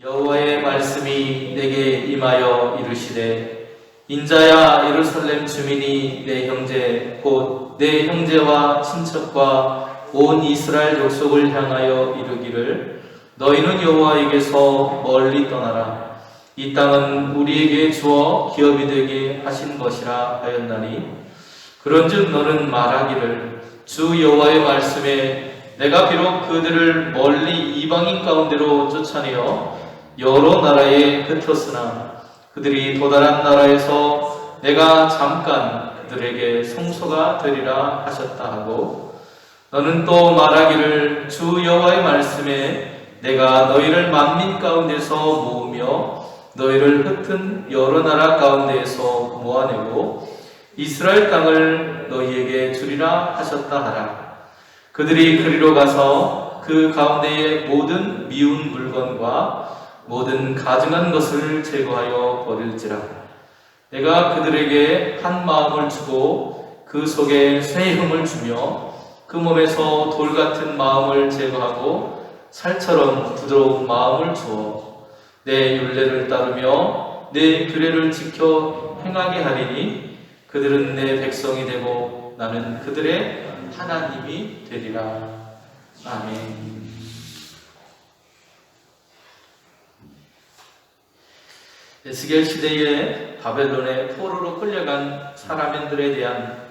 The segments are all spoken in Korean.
여호와의 말씀이 내게 임하여 이르시되 인자야 예루살렘 주민이 내 형제 곧 내 형제와 친척과 온 이스라엘 족속을 향하여 이르기를 너희는 여호와에게서 멀리 떠나라. 이 땅은 우리에게 주어 기업이 되게 하신 것이라 하였나니 그런즉 너는 말하기를 주 여호와의 말씀에 내가 비록 그들을 멀리 이방인 가운데로 쫓아내어 여러 나라에 흩었으나 그들이 도달한 나라에서 내가 잠깐 그들에게 성소가 되리라 하셨다 하고 너는 또 말하기를 주 여호와의 말씀에 내가 너희를 만민 가운데서 모으며 너희를 흩은 여러 나라 가운데에서 모아내고 이스라엘 땅을 너희에게 주리라 하셨다 하라. 그들이 그리로 가서 그 가운데의 모든 미운 물건과 모든 가증한 것을 제거하여 버릴지라. 내가 그들에게 한 마음을 주고 그 속에 새 힘을 주며 그 몸에서 돌 같은 마음을 제거하고 살처럼 부드러운 마음을 주어 내 율례를 따르며 내 규례를 지켜 행하게 하리니 그들은 내 백성이 되고 나는 그들의 하나님이 되리라. 아멘. 에스겔 시대에 바벨론의 포로로 끌려간 사람들에 대한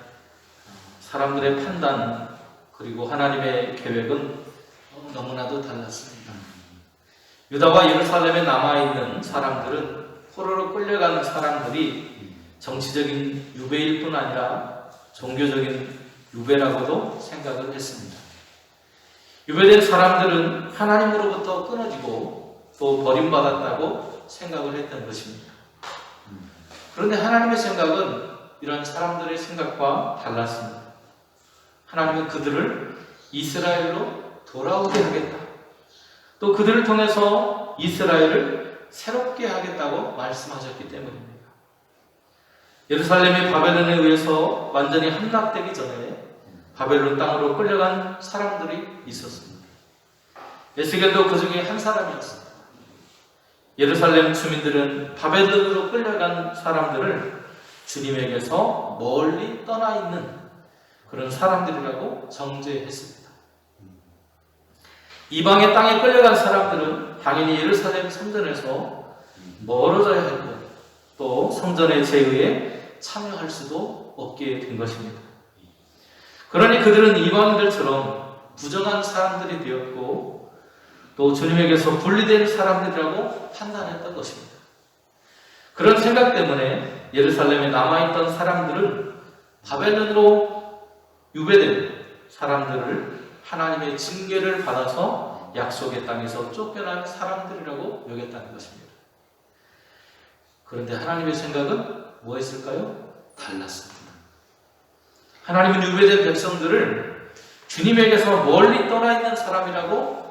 사람들의 판단 그리고 하나님의 계획은 너무나도 달랐습니다. 유다와 예루살렘에 남아있는 사람들은 포로로 끌려간 사람들이 정치적인 유배일 뿐 아니라 종교적인 유배라고도 생각을 했습니다. 유배된 사람들은 하나님으로부터 끊어지고 또 버림받았다고 생각을 했던 것입니다. 그런데 하나님의 생각은 이런 사람들의 생각과 달랐습니다. 하나님은 그들을 이스라엘로 돌아오게 하겠다. 또 그들을 통해서 이스라엘을 새롭게 하겠다고 말씀하셨기 때문입니다. 예루살렘이 바벨론에 의해서 완전히 함락되기 전에 바벨론 땅으로 끌려간 사람들이 있었습니다. 에스겔도 그 중에 한 사람이었습니다. 예루살렘 주민들은 바벨론으로 끌려간 사람들을 주님에게서 멀리 떠나 있는 그런 사람들이라고 정죄했습니다. 이방의 땅에 끌려간 사람들은 당연히 예루살렘 성전에서 멀어져야 했고 또 성전의 제의에 참여할 수도 없게 된 것입니다. 그러니 그들은 이방인들처럼 부정한 사람들이 되었고 또 주님에게서 분리된 사람들이라고 판단했던 것입니다. 그런 생각 때문에 예루살렘에 남아있던 사람들은 바벨론으로 유배된 사람들을 하나님의 징계를 받아서 약속의 땅에서 쫓겨난 사람들이라고 여겼다는 것입니다. 그런데 하나님의 생각은 뭐였을까요? 달랐습니다. 하나님은 유배된 백성들을 주님에게서 멀리 떠나 있는 사람이라고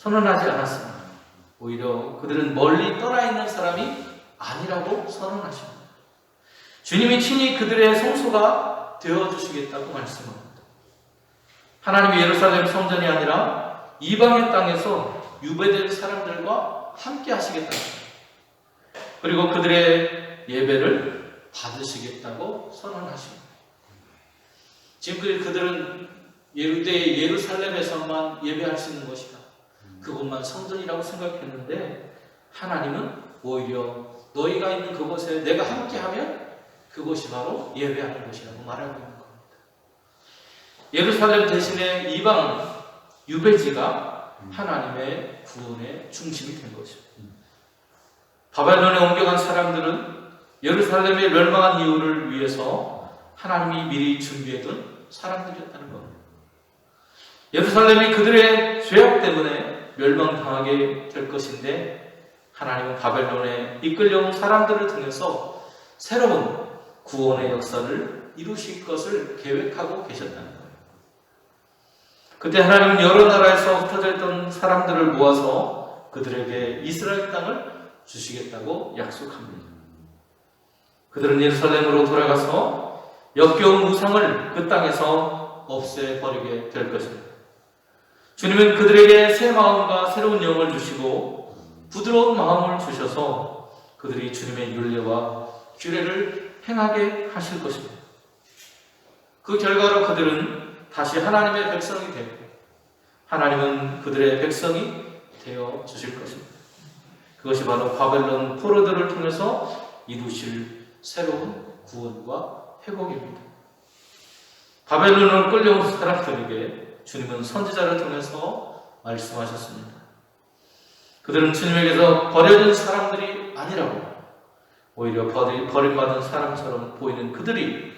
선언하지 않았습니다. 오히려 그들은 멀리 떠나 있는 사람이 아니라고 선언하십니다. 주님이 친히 그들의 성소가 되어주시겠다고 말씀합니다. 하나님이 예루살렘 성전이 아니라 이방의 땅에서 유배된 사람들과 함께 하시겠다. 그리고 그들의 예배를 받으시겠다고 선언하십니다. 지금 그들은 예루살렘에서만 예배할 수 있는 것이다. 그곳만 성전이라고 생각했는데 하나님은 오히려 너희가 있는 그곳에 내가 함께하면 그곳이 바로 예배하는 곳이라고 말하고 있는 겁니다. 예루살렘 대신에 이방 유배지가 하나님의 구원의 중심이 된 것입니다. 바벨론에 옮겨간 사람들은 예루살렘의 멸망한 이유를 위해서 하나님이 미리 준비해둔 사람들이었다는 겁니다. 예루살렘이 그들의 죄악 때문에 멸망당하게 될 것인데 하나님은 바벨론에 이끌려온 사람들을 통해서 새로운 구원의 역사를 이루실 것을 계획하고 계셨다는 거예요. 그때 하나님은 여러 나라에서 흩어져 있던 사람들을 모아서 그들에게 이스라엘 땅을 주시겠다고 약속합니다. 그들은 예루살렘으로 돌아가서 역겨운 우상을 그 땅에서 없애버리게 될 것입니다. 주님은 그들에게 새 마음과 새로운 영을 주시고 부드러운 마음을 주셔서 그들이 주님의 율례와 규례를 행하게 하실 것입니다. 그 결과로 그들은 다시 하나님의 백성이 되고 하나님은 그들의 백성이 되어 주실 것입니다. 그것이 바로 바벨론 포로들을 통해서 이루실 새로운 구원과 회복입니다. 바벨론으로 끌려온 사람들에게 주님은 선지자를 통해서 말씀하셨습니다. 그들은 주님에게서 버려진 사람들이 아니라고, 오히려 버림받은 사람처럼 보이는 그들이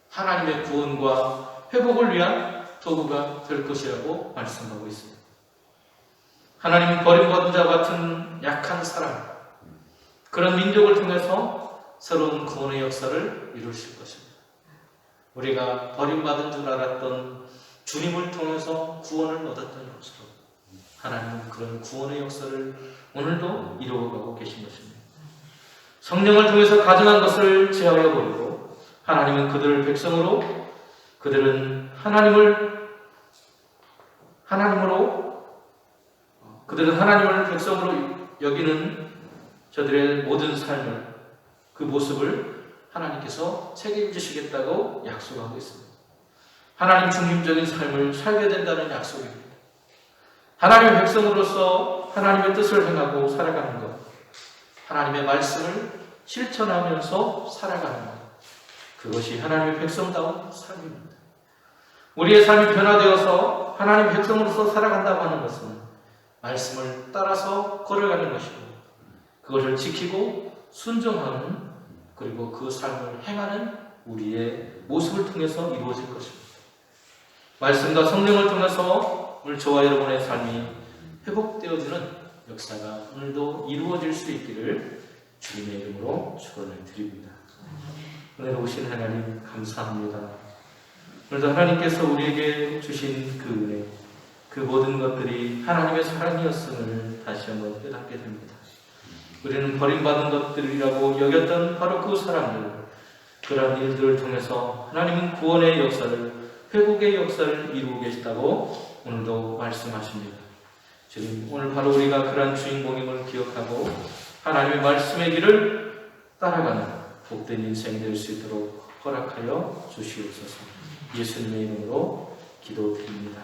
하나님의 구원과 회복을 위한 도구가 될 것이라고 말씀하고 있습니다. 하나님은 버림받은 자 같은 약한 사람, 그런 민족을 통해서 새로운 구원의 역사를 이루실 것입니다. 우리가 버림받은 줄 알았던 주님을 통해서 구원을 얻었던 것처럼 하나님은 그런 구원의 역사를 오늘도 이루어가고 계신 것입니다. 성령을 통해서 가증한 것을 제하여 버리고 하나님은 그들을 백성으로, 그들은 하나님을 백성으로 여기는 저들의 모든 삶을, 그 모습을 하나님께서 책임지시겠다고 약속하고 있습니다. 하나님 중심적인 삶을 살게 된다는 약속입니다. 하나님의 백성으로서 하나님의 뜻을 행하고 살아가는 것, 하나님의 말씀을 실천하면서 살아가는 것, 그것이 하나님의 백성다운 삶입니다. 우리의 삶이 변화되어서 하나님의 백성으로서 살아간다고 하는 것은 말씀을 따라서 걸어가는 것이고, 그것을 지키고 순종하는, 그리고 그 삶을 행하는 우리의 모습을 통해서 이루어질 것입니다. 말씀과 성령을 통해서 오늘 저와 여러분의 삶이 회복되어지는 역사가 오늘도 이루어질 수 있기를 주님의 이름으로 축원을 드립니다. 오늘 오신 하나님 감사합니다. 오늘도 하나님께서 우리에게 주신 그 은혜, 그 모든 것들이 하나님의 사랑이었음을 다시 한번 깨닫게 됩니다. 우리는 버림받은 것들이라고 여겼던 바로 그 사람들, 그러한 일들을 통해서 하나님은 구원의 역사를, 회복의 역사를 이루고 계시다고 오늘도 말씀하십니다. 주님, 오늘 바로 우리가 그러한 주인공임을 기억하고 하나님의 말씀의 길을 따라가는 복된 인생이 될 수 있도록 허락하여 주시옵소서. 예수님의 이름으로 기도드립니다.